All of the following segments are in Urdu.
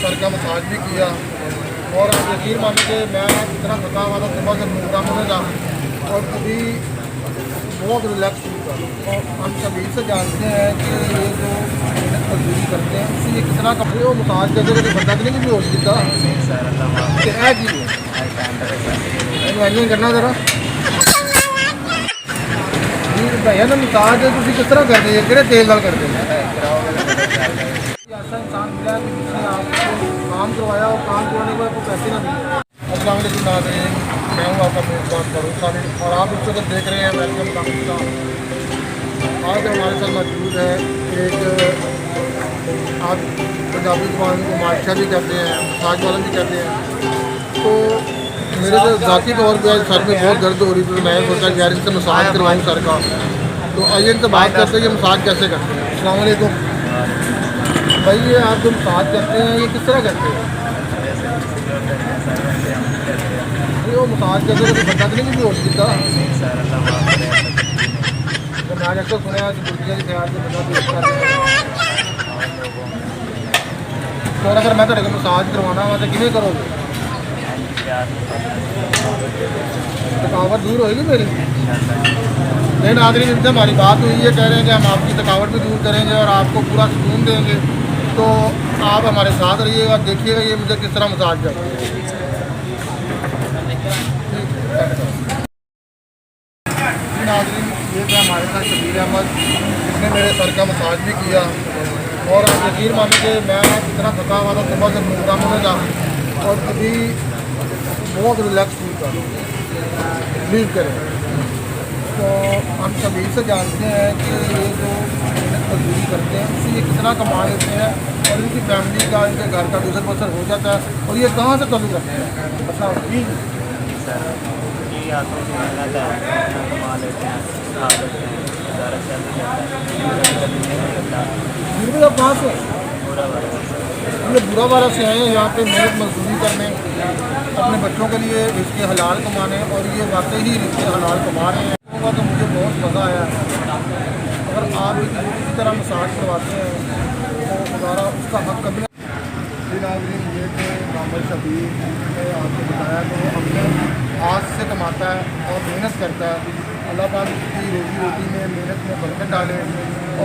سر کا مساج بھی کیا اور یقین مانیں کہ میں اتنا تھکا ہوا تھا صبح سے پروگرام ہونے کا اور ابھی بہت ریلیکس ہوا اور ہم سبھی سے جانتے ہیں کہ یہ جو محنت مزدوری کرتے ہیں اس سے یہ کتنا کپڑے وہ مساج کرتے کہ بندہ تو نہیں بھی ہوش دیتا کہ کرنا ذرا بھیا نا مساج تھی کس طرح کرتے ہیں کہڑے تیل نال کرتے ہیں ایسا انسان ملا کہ جس نے آپ کو کام کروایا اور کام کروانے کے بعد کوئی پیسے نہ دیے. السلام علیکم ناظرین، میں ہوں آپ کا میزبان فاروق خالد اور آپ اس وقت دیکھ رہے ہیں ویلکم پاکستان. آج ہمارے ساتھ موجود ہے ایک آپ پنجابی زبان کو معاشرہ بھی کہتے ہیں، مساج والا بھی کہتے ہیں. تو میرے جو ذاتی طور پہ سر میں بہت درد ہو رہی تھی تو میں نے سوچا کہ یار ان سے مساج کرواؤں سر کا. تو آئیے ان سے بات کرتے ہیں یہ مساج کیسے کرتے ہیں. السلام علیکم بھائی، یہ آپ جو مساج کرتے ہیں یہ کس طرح کرتے ہیں؟ وہ مساج کرتے ہیں بندہ تو نہیں بھی ہوش دیتا میں اکثر سنیا کہ گردیاں کے خیال سے بندہ بیوش کر دیتا. تو اگر میں تھوڑے کو مساج کروانا ہوا تو کیویں کرو گے؟ تھکاوٹ دور ہوئے گی میری؟ نہیں ناظرین، ان سے ہماری بات ہوئی ہے، کہہ رہے ہیں کہ ہم آپ کی تھکاوٹ بھی دور کریں گے اور آپ کو پورا سکون دیں گے. تو آپ ہمارے ساتھ رہیے گا، دیکھیے گا یہ مجھے کس طرح مساج کرتے ہیں. ناظرین، یہ تھا ہمارے ساتھ شبیر احمد، جس نے میرے سر کا مساج بھی کیا اور یقین مانیں کہ میں اتنا تھکا ہوا تھا صبح سے پروگرام ہونے کا اور ابھی بہت ریلیکس ہوا. بلیو کریں. تو ہم سبھی سے جانتے ہیں کہ یہ جو محنت مزدوری کرتے ہیں اس سے یہ کتنا کما لیتے ہیں اور ان کی فیملی کا، ان کے گھر کا گزر بسر ہو جاتا ہے. اور یہ کہاں سے تعلق رکھتے ہیں؟ اچھا ٹھیک ہے پھر آپ کہاں سے یہ برا بارہ سے آئے ہیں یہاں پہ محنت مزدوری کرنے، اپنے بچوں کے لیے رزق حلال کمانے، اور یہ واقعی ہی رزق حلال کما رہے ہیں. تو مجھے بہت مزہ آیا. اگر آپ بھی کسی طرح مساج کرواتے ہیں تو ہمارا اس کا حق کبھی ناظرین. یہ کہ محمد شبیر نے آپ کو بتایا کہ وہ اپنے ہاتھ سے کماتا ہے اور محنت کرتا ہے. اللہ پاک اس کی روزی روٹی میں، محنت میں برکت ڈالے.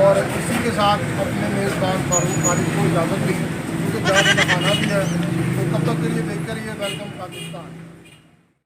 اور اسی کے ساتھ اپنے میزبان فاروق خالد کو اجازت دی کیونکہ جا کے کھانا بھی ہے. تو کب تک کے لیے دیکھ کر یہ ویلکم پاکستان.